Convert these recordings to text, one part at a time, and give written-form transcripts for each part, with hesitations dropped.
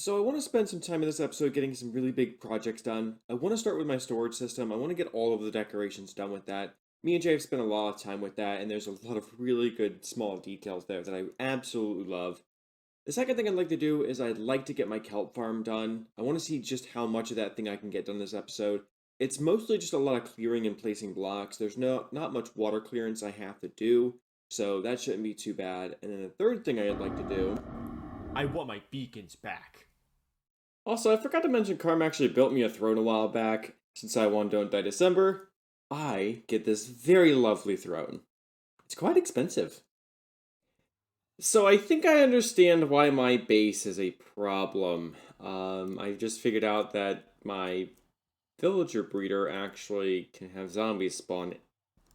So I want to spend some time in this episode getting some really big projects done. I want to start with my storage system. I want to get all of the decorations done with that. Me and Jay have spent a lot of time with that, and there's a lot of really good small details there that I absolutely love. The second thing I'd like to do is I'd like to get my kelp farm done. I want to see just how much of that thing I can get done this episode. It's mostly just a lot of clearing and placing blocks. There's not much water clearance I have to do, so that shouldn't be too bad. And then the third thing I'd like to do. I want my beacons back. Also, I forgot to mention Karm actually built me a throne a while back. Since I won Don't Die December, I get this very lovely throne. It's quite expensive. So I think I understand why my base is a problem. I just figured out that my villager breeder actually can have zombies spawn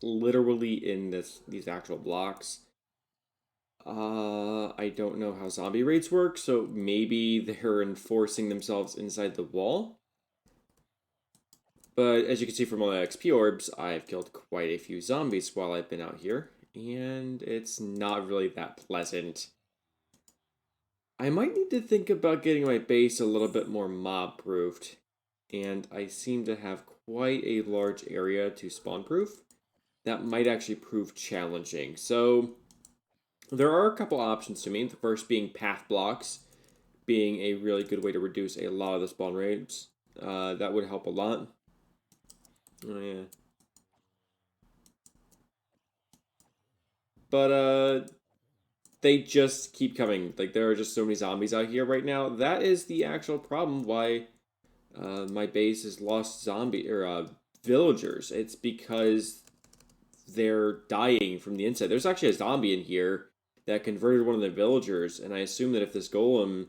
literally in these actual blocks. I don't know how zombie rates work, so maybe they're enforcing themselves inside the wall. But as you can see from all the XP orbs, I've killed quite a few zombies while I've been out here, and it's not really that pleasant. I might need to think about getting my base a little bit more mob-proofed, and I seem to have quite a large area to spawn-proof. That might actually prove challenging. So there are a couple options to me. The first being path blocks, being a really good way to reduce a lot of the spawn rates. That would help a lot. Oh yeah. But they just keep coming. Like there are just so many zombies out here right now. That is the actual problem why my base has lost zombie or villagers. It's because they're dying from the inside. There's actually a zombie in here that converted one of the villagers, and I assume that if this golem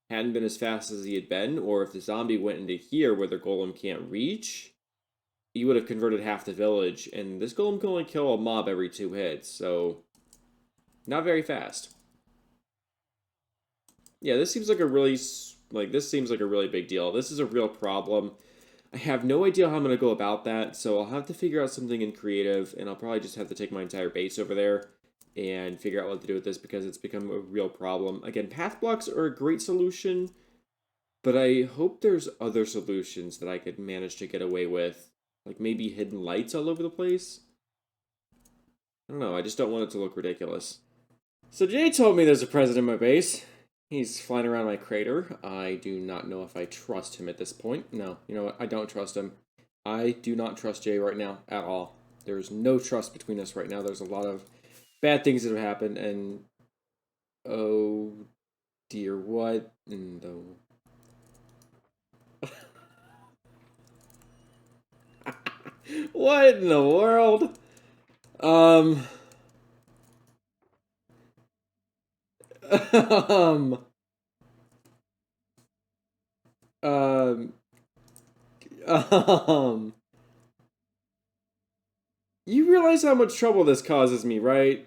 hadn't been as fast as he had been, or if the zombie went into here where the golem can't reach, he would have converted half the village, and this golem can only kill a mob every 2 hits, so not very fast. Yeah, this seems like a really big deal. This is a real problem. I have no idea how I'm going to go about that, so I'll have to figure out something in creative, and I'll probably just have to take my entire base over there and figure out what to do with this because it's become a real problem. Again, path blocks are a great solution, but I hope there's other solutions that I could manage to get away with. Like maybe hidden lights all over the place? I don't know, I just don't want it to look ridiculous. So Jay told me there's a president in my base. He's flying around my crater. I do not know if I trust him at this point. No, you know what? I don't trust him. I do not trust Jay right now at all. There's no trust between us right now. There's a lot of bad things that have happened, and oh dear, what in the what in the world? Um, um, um, um. You realize how much trouble this causes me, right?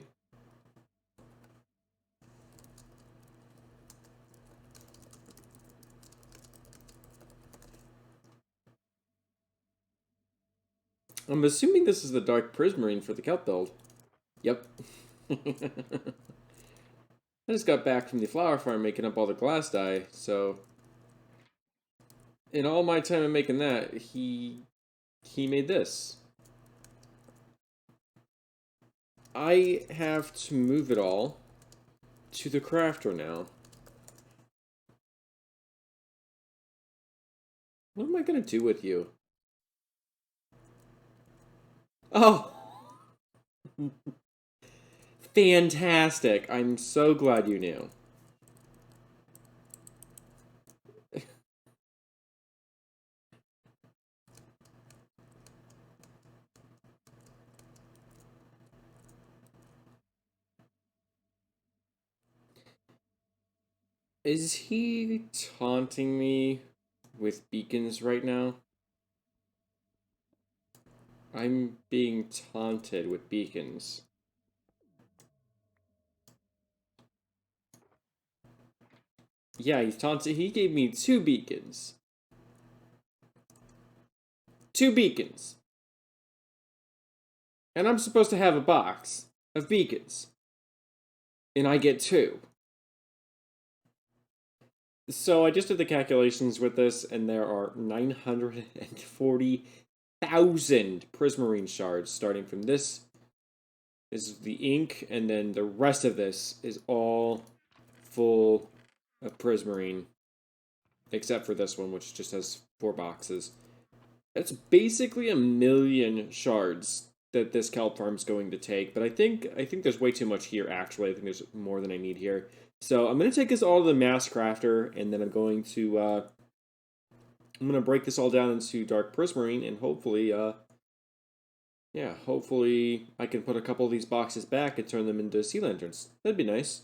I'm assuming this is the Dark Prismarine for the Kelp build. Yep. I just got back from the flower farm making up all the glass dye, so in all my time of making that, he made this. I have to move it all to the crafter now. What am I gonna do with you? Oh, fantastic! I'm so glad you knew. Is he taunting me with beacons right now? I'm being taunted with beacons. Yeah, he's taunted. He gave me 2 beacons. 2 beacons. And I'm supposed to have a box of beacons. And I get 2. So I just did the calculations with this, and there are 940,000 prismarine shards starting from this. This is the ink, and then the rest of this is all full of prismarine, except for this one, which just has 4 boxes. That's basically 1,000,000 shards that this kelp farm's going to take, but I think there's way too much here. Actually, I think there's more than I need here. So I'm gonna take this all to the mass crafter, and then I'm gonna break this all down into dark prismarine, and hopefully, yeah, hopefully I can put a couple of these boxes back and turn them into sea lanterns. That'd be nice.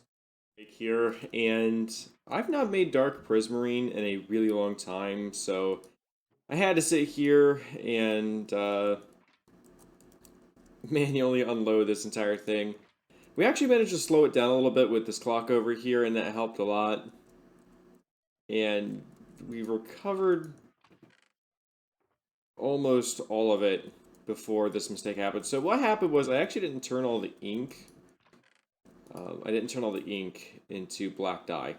Here, and I've not made dark prismarine in a really long time, so I had to sit here and manually unload this entire thing. We actually managed to slow it down a little bit with this clock over here, and that helped a lot. And we recovered almost all of it before this mistake happened. So what happened was I actually didn't turn all the ink. I didn't turn all the ink into black dye.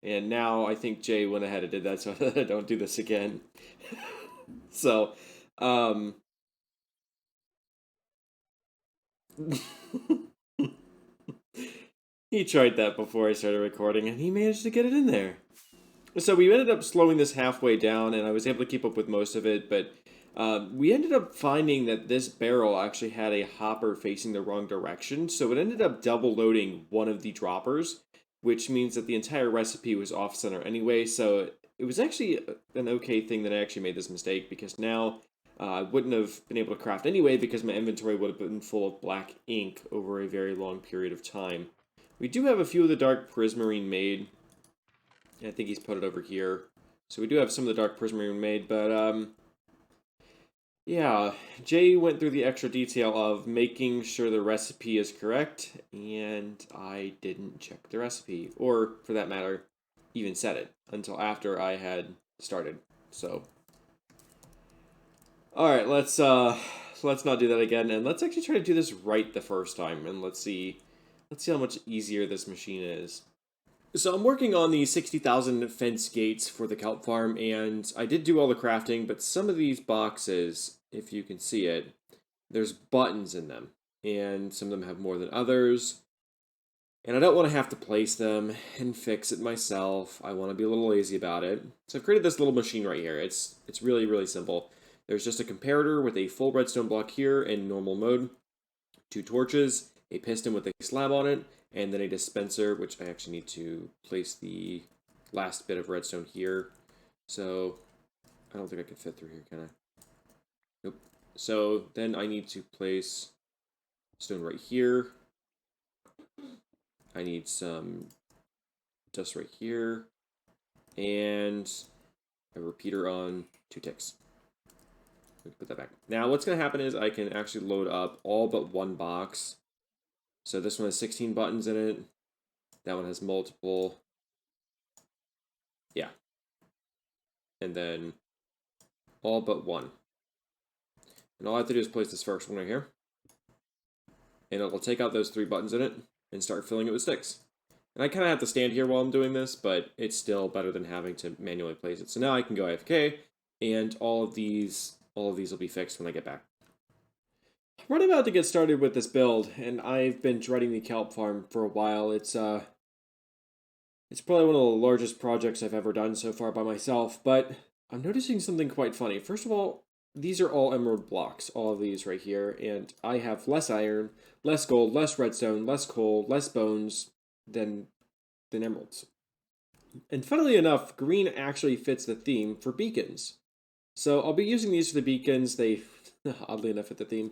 And now I think Jay went ahead and did that so that I don't do this again. So, he tried that before I started recording, and he managed to get it in there. So we ended up slowing this halfway down, and I was able to keep up with most of it, but we ended up finding that this barrel actually had a hopper facing the wrong direction, so it ended up double loading one of the droppers, which means that the entire recipe was off-center anyway, so it was actually an okay thing that I actually made this mistake, because now I wouldn't have been able to craft anyway, because my inventory would have been full of black ink over a very long period of time. We do have a few of the dark prismarine made. I think he's put it over here. So we do have some of the dark prismarine made, but yeah, Jay went through the extra detail of making sure the recipe is correct, and I didn't check the recipe, or for that matter, even set it until after I had started. So, all right, let's not do that again, and let's actually try to do this right the first time, and let's see how much easier this machine is. So I'm working on the 60,000 fence gates for the kelp farm, and I did do all the crafting, but some of these boxes, if you can see it, there's buttons in them, and some of them have more than others, and I don't want to have to place them and fix it myself. I want to be a little lazy about it. So I've created this little machine right here. It's really, really simple. There's just a comparator with a full redstone block here in normal mode, 2 torches, a piston with a slab on it, and then a dispenser, which I actually need to place the last bit of redstone here. So, I don't think I can fit through here, can I? Nope. So, then I need to place stone right here. I need some dust right here. And a repeater on 2 ticks. Put that back. Now, what's going to happen is I can actually load up all but 1 box. So this one has 16 buttons in it. That one has multiple. Yeah. And then all but 1. And all I have to do is place this first one right here. And it will take out those 3 buttons in it and start filling it with sticks. And I kind of have to stand here while I'm doing this, but it's still better than having to manually place it. So now I can go AFK, and all of these will be fixed when I get back. I'm already about to get started with this build, and I've been dreading the kelp farm for a while. It's probably one of the largest projects I've ever done so far by myself, but I'm noticing something quite funny. First of all, these are all emerald blocks, all of these right here, and I have less iron, less gold, less redstone, less coal, less bones than emeralds. And funnily enough, green actually fits the theme for beacons. So I'll be using these for the beacons. They, oddly enough, fit the theme.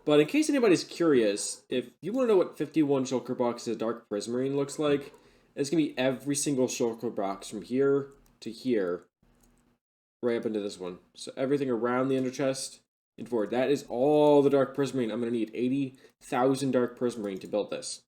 But in case anybody's curious, if you want to know what 51 shulker boxes of dark prismarine looks like, it's going to be every single shulker box from here to here, right up into this one. So everything around the ender chest and forward. That is all the dark prismarine. I'm going to need 80,000 dark prismarine to build this.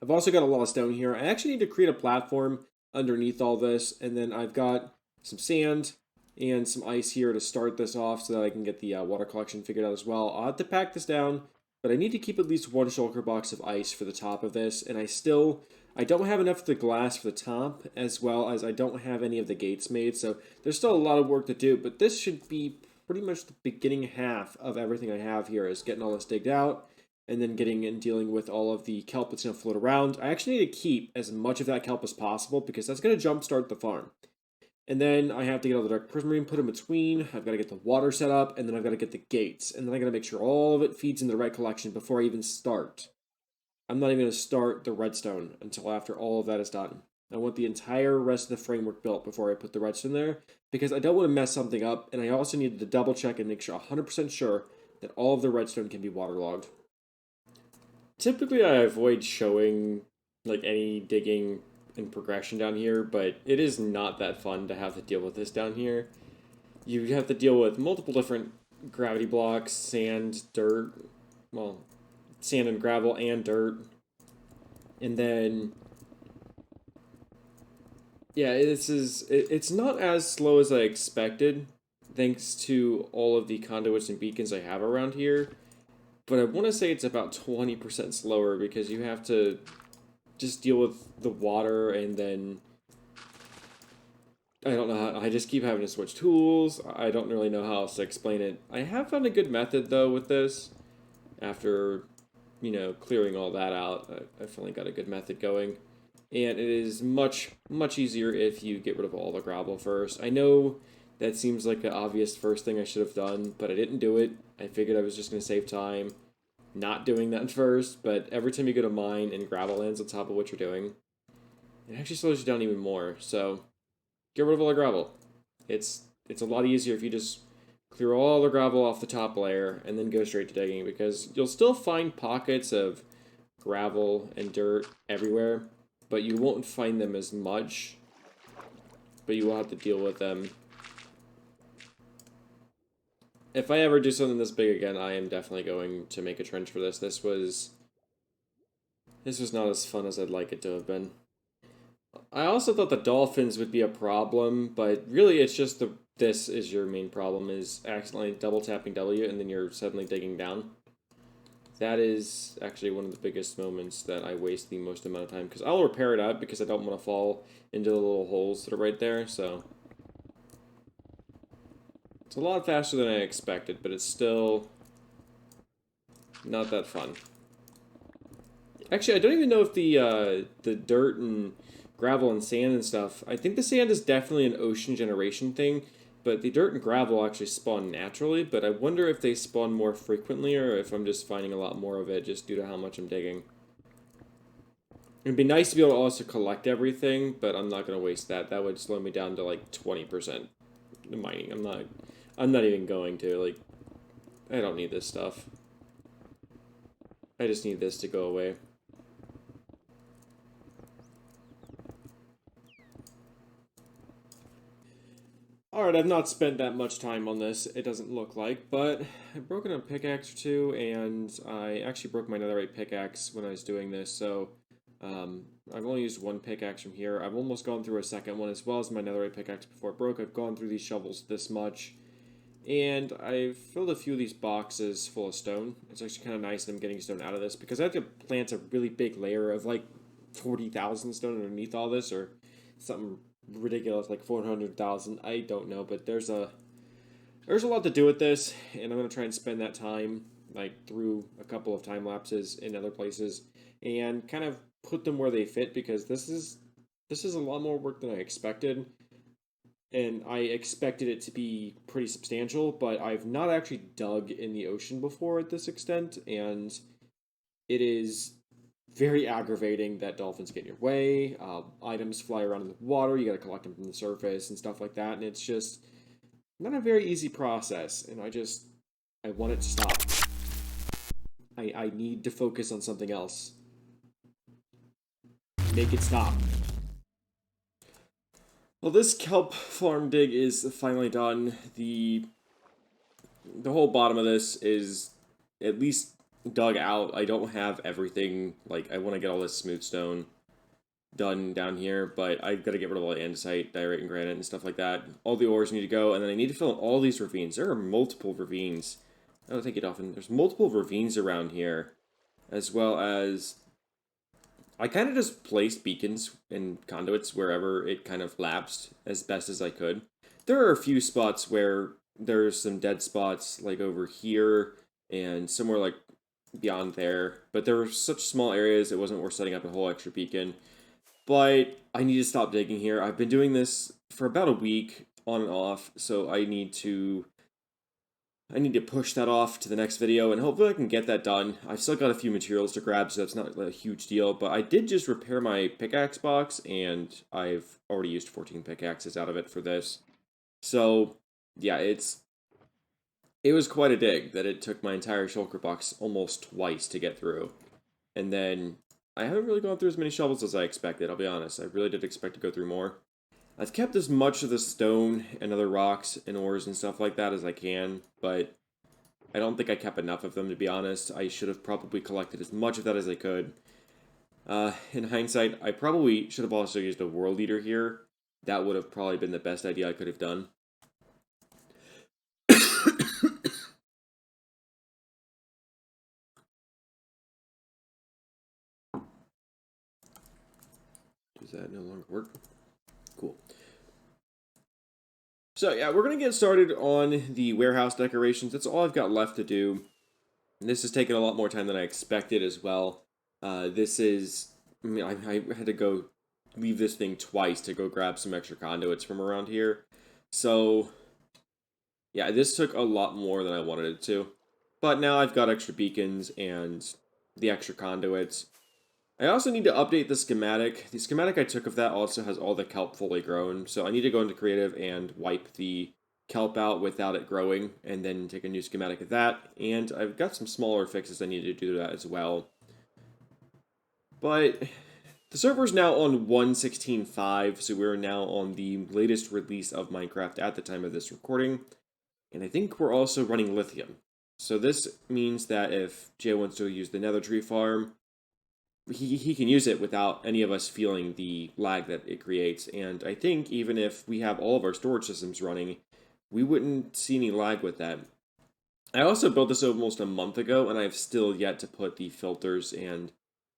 I've also got a lot of stone here. I actually need to create a platform underneath all this, and then I've got some sand and some ice here to start this off so that I can get the water collection figured out as well. I'll have to pack this down but I need to keep at least one shulker box of ice for the top of this, and I don't have enough of the glass for the top, as well as I don't have any of the gates made, so there's still a lot of work to do, but this should be pretty much the beginning half of everything I have here, is getting all this digged out, and then getting and dealing with all of the kelp that's going to float around. I actually need to keep as much of that kelp as possible, because that's going to jumpstart the farm. And then I have to get all the dark prismarine put in between. I've got to get the water set up, and then I've got to get the gates. And then I got to make sure all of it feeds into the right collection before I even start. I'm not even going to start the redstone until after all of that is done. I want the entire rest of the framework built before I put the redstone there, because I don't want to mess something up, and I also need to double check and make sure 100% sure that all of the redstone can be waterlogged. Typically, I avoid showing like any digging and progression down here, but it is not that fun to have to deal with this down here. You have to deal with multiple different gravity blocks, sand, dirt, well, sand and gravel and dirt. And then yeah, it's not as slow as I expected thanks to all of the conduits and beacons I have around here. But I want to say it's about 20% slower because you have to just deal with the water, and then I don't know how, I just keep having to switch tools. I don't really know how else to explain it. I have found a good method though with this. After, clearing all that out, I finally got a good method going. And it is much, much easier if you get rid of all the gravel first. I know that seems like the obvious first thing I should have done, but I didn't do it. I figured I was just going to save time not doing that first, but every time you go to mine and gravel lands on top of what you're doing, it actually slows you down even more. So get rid of all the gravel. It's a lot easier if you just clear all the gravel off the top layer and then go straight to digging, because you'll still find pockets of gravel and dirt everywhere, but you won't find them as much, but you will have to deal with them. If I ever do something this big again, I am definitely going to make a trench for this. This was not as fun as I'd like it to have been. I also thought the dolphins would be a problem, but really it's just this is your main problem, is accidentally double tapping W and then you're suddenly digging down. That is actually one of the biggest moments that I waste the most amount of time, because I'll repair it up because I don't want to fall into the little holes that are right there, so it's a lot faster than I expected, but it's still not that fun. Actually, I don't even know if the dirt and gravel and sand and stuff, I think the sand is definitely an ocean generation thing, but the dirt and gravel actually spawn naturally, but I wonder if they spawn more frequently or if I'm just finding a lot more of it just due to how much I'm digging. It'd be nice to be able to also collect everything, but I'm not going to waste that. That would slow me down to like 20% mining. I'm not even going to. Like, I don't need this stuff. I just need this to go away. Alright, I've not spent that much time on this, it doesn't look like, but I've broken a pickaxe or two, and I actually broke my netherite pickaxe when I was doing this, so I've only used one pickaxe from here. I've almost gone through a second one, as well as my netherite pickaxe before it broke. I've gone through these shovels this much, and I've filled a few of these boxes full of stone. It's actually kind of nice that I'm getting stone out of this, because I have to plant a really big layer of like 40,000 stone underneath all this, or something ridiculous like 400,000. I don't know, but there's a lot to do with this, and I'm gonna try and spend that time like through a couple of time lapses in other places and kind of put them where they fit, because this is a lot more work than I expected, and I expected it to be pretty substantial, but I've not actually dug in the ocean before at this extent, and it is very aggravating that dolphins get in your way. Items fly around in the water. You got to collect them from the surface and stuff like that. And it's just not a very easy process. And I want it to stop. I need to focus on something else. Make it stop. Well, this kelp farm dig is finally done. The whole bottom of this is at least dug out. I don't have everything. Like, I want to get all this smooth stone done down here, but I've got to get rid of all the andesite, diorite, and granite and stuff like that. All the ores need to go, and then I need to fill in all these ravines. There are multiple ravines Oh, thank you, Dolphin. There's multiple ravines around here, as well as I kind of just placed beacons and conduits wherever it kind of lapsed as best as I could. There are a few spots where there's some dead spots, like over here and somewhere like beyond there, but there were such small areas it wasn't worth setting up a whole extra beacon. But I need to stop digging here. I've been doing this for about a week on and off, so I need to push that off to the next video, and hopefully I can get that done. I've still got a few materials to grab, so that's not a huge deal, but I did just repair my pickaxe box, and I've already used 14 pickaxes out of it for this. So, yeah, it was quite a dig that it took my entire shulker box almost twice to get through. And then, I haven't really gone through as many shovels as I expected, I'll be honest. I really did expect to go through more. I've kept as much of the stone and other rocks and ores and stuff like that as I can, but I don't think I kept enough of them, to be honest. I should have probably collected as much of that as I could. In hindsight, I probably should have also used a world eater here. That would have probably been the best idea I could have done. Does that no longer work? Cool. So yeah, we're going to get started on the warehouse decorations. That's all I've got left to do. And this has taken a lot more time than I expected as well. This is, I mean, I had to go leave this thing twice to go grab some extra conduits from around here. So, yeah, this took a lot more than I wanted it to. But now I've got extra beacons and the extra conduits. I also need to update the schematic. The schematic I took of that also has all the kelp fully grown, so I need to go into creative and wipe the kelp out without it growing, and then take a new schematic of that, and I've got some smaller fixes I need to do that as well. But the server is now on 1.16.5, so we're now on the latest release of Minecraft at the time of this recording, and I think we're also running lithium. So this means that if Jay wants to use the nether tree farm, he can use it without any of us feeling the lag that it creates. And I think even if we have all of our storage systems running, we wouldn't see any lag with that. I also built this almost a month ago, and I've still yet to put the filters and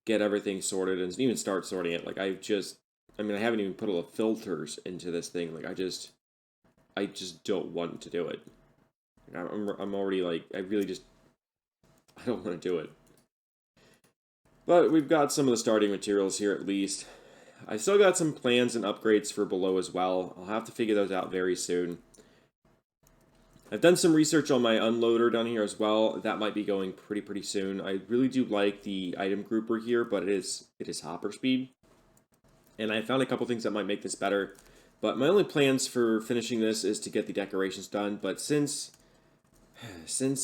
get everything sorted and even start sorting it. Like, I haven't even put all the filters into this thing. Like, I just don't want to do it. I'm already, like, I don't want to do it. But we've got some of the starting materials here at least. I still got some plans and upgrades for below as well. I'll have to figure those out very soon. I've done some research on my unloader down here as well. That might be going pretty soon. I really do like the item grouper here, but it is hopper speed. And I found a couple things that might make this better. But my only plans for finishing this is to get the decorations done. But since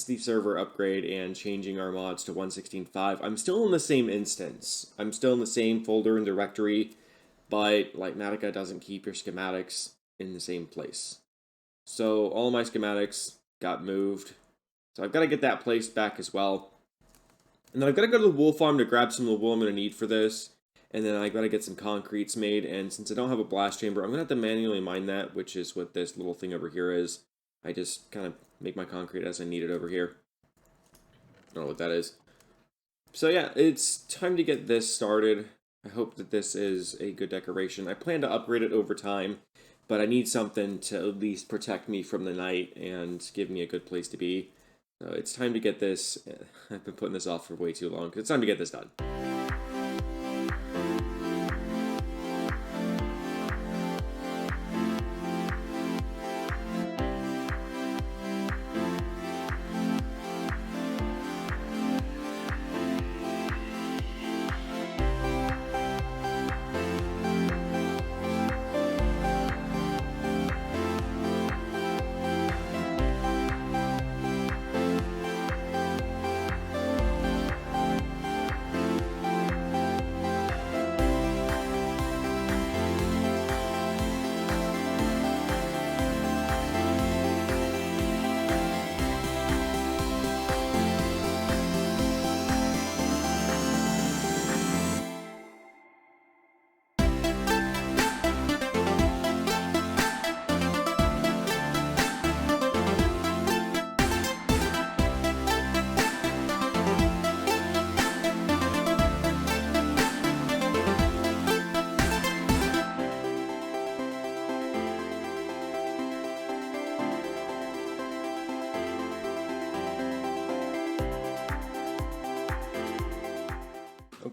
the server upgrade and changing our mods to 1.16.5, I'm still in the same instance. I'm still in the same folder and directory, but Matica doesn't keep your schematics in the same place. So all of my schematics got moved. So I've got to get that placed back as well. And then I've got to go to the wool farm to grab some of the wool I'm going to need for this. And then I've got to get some concretes made. And since I don't have a blast chamber, I'm going to have to manually mine that, which is what this little thing over here is. I just kind of make my concrete as I need it over here. I don't know what that is. So yeah, it's time to get this started. I hope that this is a good decoration. I plan to upgrade it over time, but I need something to at least protect me from the night and give me a good place to be. So it's time to get this. I've been putting this off for way too long. It's time to get this done.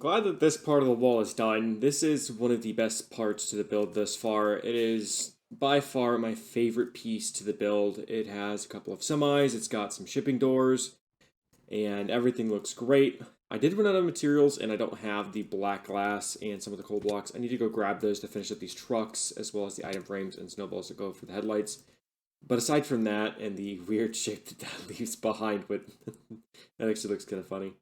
glad that this part of the wall is done. This is one of the best parts to the build thus far. It is by far my favorite piece to the build. It has a couple of semis, it's got some shipping doors, and everything looks great. I did run out of materials, and I don't have the black glass and some of the coal blocks. I need to go grab those to finish up these trucks, as well as the item frames and snowballs that go for the headlights. But aside from that, and the weird shape that leaves behind, but that actually looks kind of funny.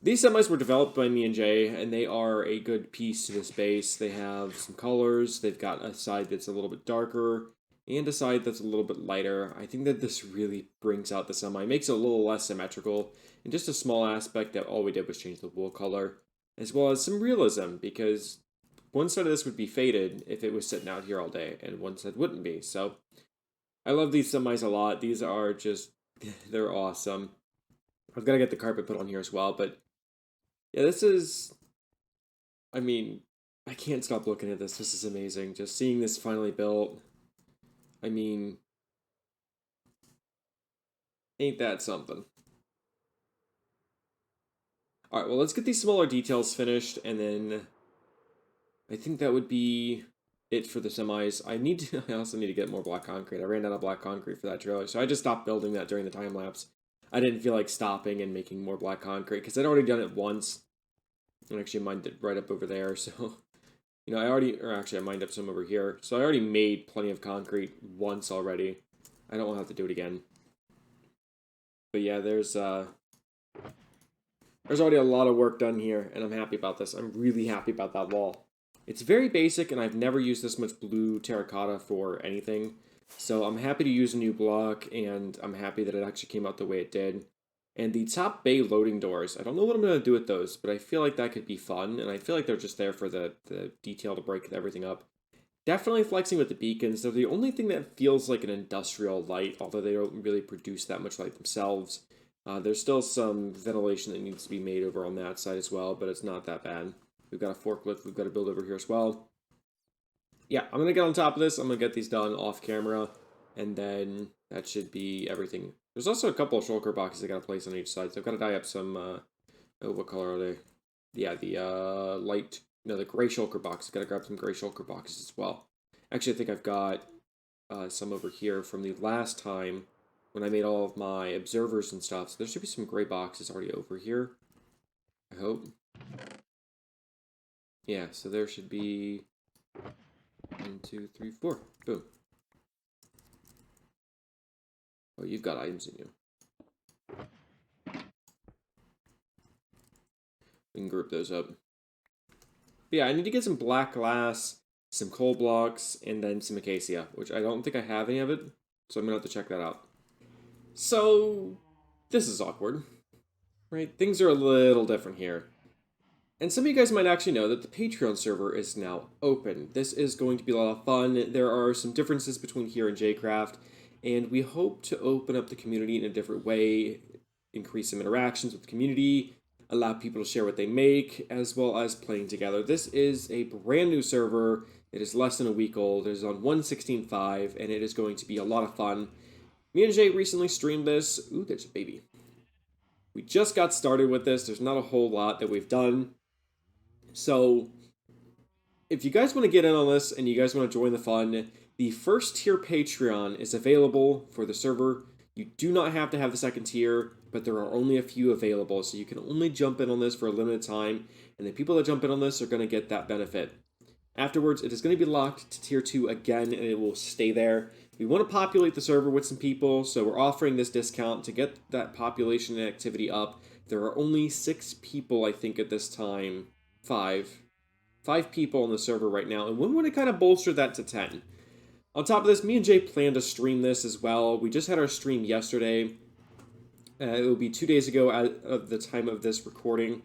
These semis were developed by me and Jay, and they are a good piece to this base. They have some colors, they've got a side that's a little bit darker, and a side that's a little bit lighter. I think that this really brings out the semi, makes it a little less symmetrical, and just a small aspect that all we did was change the wool color, as well as some realism, because one side of this would be faded if it was sitting out here all day, and one side wouldn't be. So I love these semis a lot. These are just, they're awesome. I've got to get the carpet put on here as well, but yeah, this is, I mean, I can't stop looking at this. This is amazing. Just seeing this finally built. I mean, ain't that something? Alright, well, let's get these smaller details finished, and then I think that would be it for the semis. I also need to get more black concrete. I ran out of black concrete for that trailer, so I just stopped building that during the time lapse. I didn't feel like stopping and making more black concrete, because I'd already done it once. And actually mined it right up over there, so... You know, I mined up some over here. So I already made plenty of concrete once already. I don't want to have to do it again. But yeah, there's already a lot of work done here, and I'm happy about this. I'm really happy about that wall. It's very basic, and I've never used this much blue terracotta for anything. So I'm happy to use a new block, and I'm happy that it actually came out the way it did. And the top bay loading doors, I don't know what I'm going to do with those, but I feel like that could be fun, and I feel like they're just there for the detail to break everything up. Definitely flexing with the beacons. They're the only thing that feels like an industrial light, although they don't really produce that much light themselves. There's still some ventilation that needs to be made over on that side as well, but it's not that bad. We've got a forklift we've got to build over here as well. Yeah, I'm going to get on top of this. I'm going to get these done off camera, and then that should be everything. There's also a couple of shulker boxes I got to place on each side, so I've got to dye up some, oh, what color are they? Yeah, the the gray shulker boxes. Got to grab some gray shulker boxes as well. Actually, I think I've got some over here from the last time when I made all of my observers and stuff, so there should be some gray boxes already over here, I hope. Yeah, so there should be 1, 2, 3, 4. Boom. Oh, you've got items in you. We can group those up. But yeah, I need to get some black glass, some coal blocks, and then some acacia, which I don't think I have any of it, so I'm going to have to check that out. So, this is awkward, right? Things are a little different here. And some of you guys might actually know that the Patreon server is now open. This is going to be a lot of fun. There are some differences between here and jCraft, and we hope to open up the community in a different way, increase some interactions with the community, allow people to share what they make, as well as playing together. This is a brand new server. It is less than a week old. It is on 1.16.5, and it is going to be a lot of fun. Me and Jay recently streamed this. Ooh, there's a baby. We just got started with this. There's not a whole lot that we've done. So, if you guys want to get in on this and you guys want to join the fun, the first tier Patreon is available for the server. You do not have to have the second tier, but there are only a few available, so you can only jump in on this for a limited time, and the people that jump in on this are going to get that benefit. Afterwards, it is going to be locked to tier 2 again, and it will stay there. We want to populate the server with some people, so we're offering this discount to get that population and activity up. There are only 6 people, I think, at this time. 5 people on the server right now, and we want to kind of bolster that to 10. On top of this, me and Jay plan to stream this as well. We just had our stream yesterday. It will be 2 days ago at the time of this recording,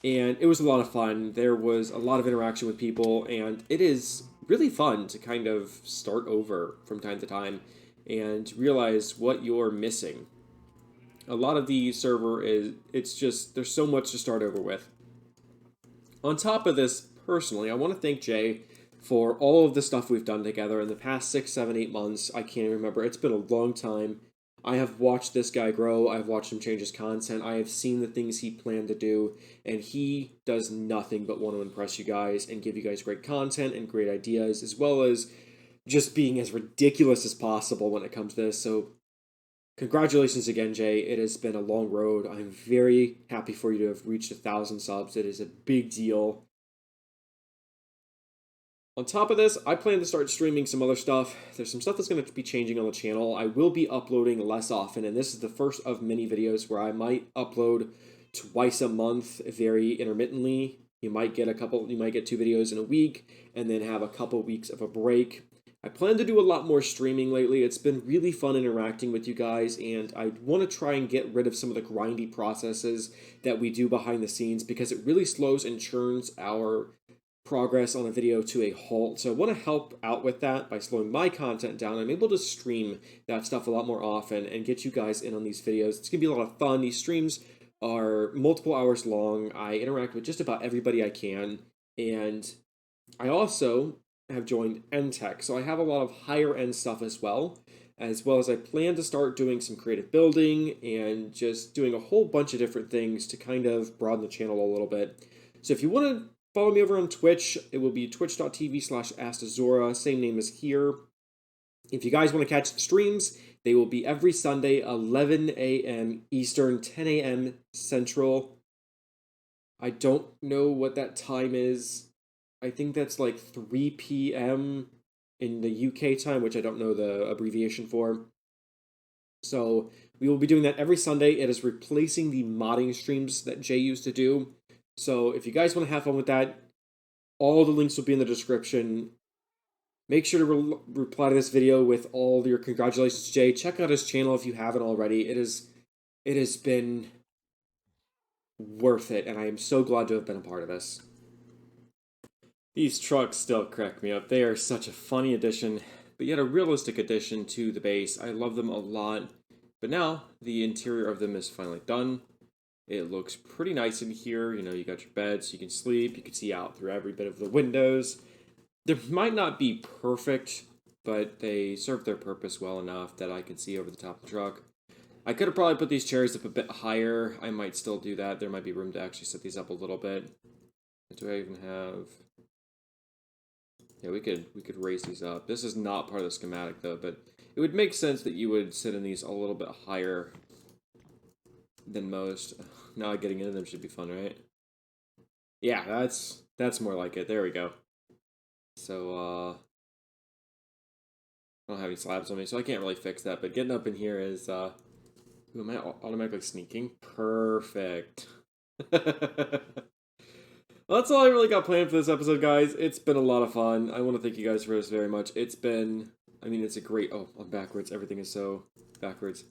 and it was a lot of fun. There was a lot of interaction with people, and it is really fun to kind of start over from time to time and realize what you're missing. A lot of the server it's just, there's so much to start over with. On top of this, personally, I want to thank Jay for all of the stuff we've done together in the past 6, 7, 8 months. I can't remember. It's been a long time. I have watched this guy grow. I've watched him change his content. I have seen the things he planned to do, and he does nothing but want to impress you guys and give you guys great content and great ideas, as well as just being as ridiculous as possible when it comes to this. So, congratulations again, Jay. It has been a long road. I'm very happy for you to have reached 1,000 subs. It is a big deal. On top of this, I plan to start streaming some other stuff. There's some stuff that's going to be changing on the channel. I will be uploading less often, and this is the first of many videos where I might upload twice a month, very intermittently. You might get 2 videos in a week, and then have a couple weeks of a break. I plan to do a lot more streaming lately. It's been really fun interacting with you guys, and I want to try and get rid of some of the grindy processes that we do behind the scenes because it really slows and churns our progress on a video to a halt. So I want to help out with that by slowing my content down. I'm able to stream that stuff a lot more often and get you guys in on these videos. It's going to be a lot of fun. These streams are multiple hours long. I interact with just about everybody I can. And I also have joined NTech. So I have a lot of higher end stuff as well as I plan to start doing some creative building and just doing a whole bunch of different things to kind of broaden the channel a little bit. So if you want to follow me over on Twitch, it will be twitch.tv/Astazora, same name as here. If you guys want to catch the streams, they will be every Sunday, 11 a.m. Eastern, 10 a.m. Central. I don't know what that time is. I think that's like 3 p.m. in the UK time, which I don't know the abbreviation for. So we will be doing that every Sunday. It is replacing the modding streams that Jay used to do. So if you guys want to have fun with that, all the links will be in the description. Make sure to reply to this video with all your congratulations, Jay. Check out his channel if you haven't already. It has been worth it, and I am so glad to have been a part of this. These trucks still crack me up. They are such a funny addition, but yet a realistic addition to the base. I love them a lot. But now, the interior of them is finally done. It looks pretty nice in here. You know, you got your bed so you can sleep. You can see out through every bit of the windows. They might not be perfect, but they serve their purpose well enough that I can see over the top of the truck. I could have probably put these chairs up a bit higher. I might still do that. There might be room to actually set these up a little bit. Do I even have... Yeah, we could raise these up. This is not part of the schematic, though, but it would make sense that you would sit in these a little bit higher than most. Now getting into them should be fun, right? Yeah, that's more like it. There we go. So, I don't have any slabs on me, so I can't really fix that, but getting up in here is, ooh, am I automatically sneaking? Perfect. Well, that's all I really got planned for this episode, guys. It's been a lot of fun. I want to thank you guys for this very much. It's been, I mean, it's a great, oh, I'm backwards. Everything is so backwards.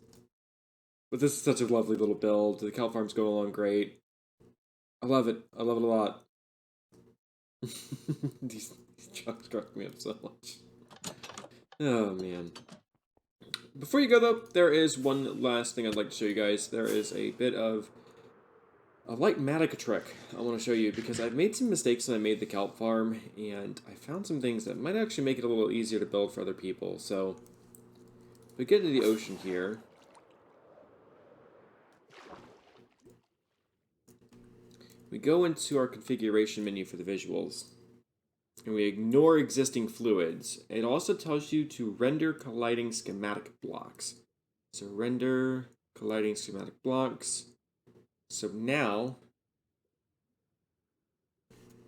But this is such a lovely little build. The kelp farm's going along great. I love it. I love it a lot. these trucks crack me up so much. Oh, man. Before you go, though, there is one last thing I'd like to show you guys. There is a bit of a light matic trick I want to show you because I've made some mistakes when I made the kelp farm, and I found some things that might actually make it a little easier to build for other people. So, if we get into the ocean here, we go into our configuration menu for the visuals, and we ignore existing fluids. It also tells you to render colliding schematic blocks. So render colliding schematic blocks. So now,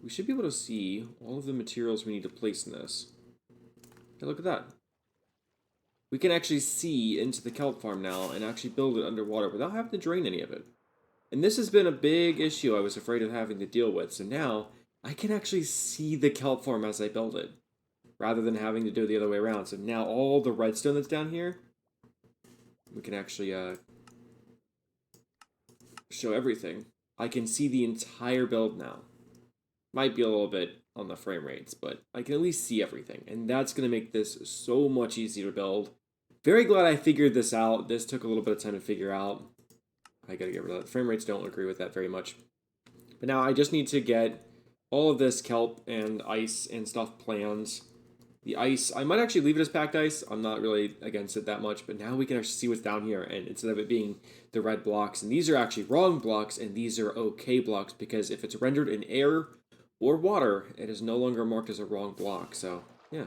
we should be able to see all of the materials we need to place in this. Hey, look at that. We can actually see into the kelp farm now and actually build it underwater without having to drain any of it. And this has been a big issue I was afraid of having to deal with. So now, I can actually see the kelp farm as I build it, rather than having to do it the other way around. So now all the redstone that's down here, we can actually show everything. I can see the entire build now. Might be a little bit on the frame rates, but I can at least see everything. And that's going to make this so much easier to build. Very glad I figured this out. This took a little bit of time to figure out. I got to get rid of that. Frame rates don't agree with that very much. But now I just need to get all of this kelp and ice and stuff plans The ice, I might actually leave it as packed ice. I'm not really against it that much, but now we can actually see what's down here. And instead of it being the red blocks, and these are actually wrong blocks, and these are okay blocks, because if it's rendered in air or water, it is no longer marked as a wrong block. So, yeah.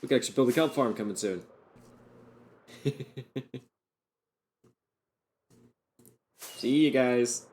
We can actually build a kelp farm coming soon. See you guys.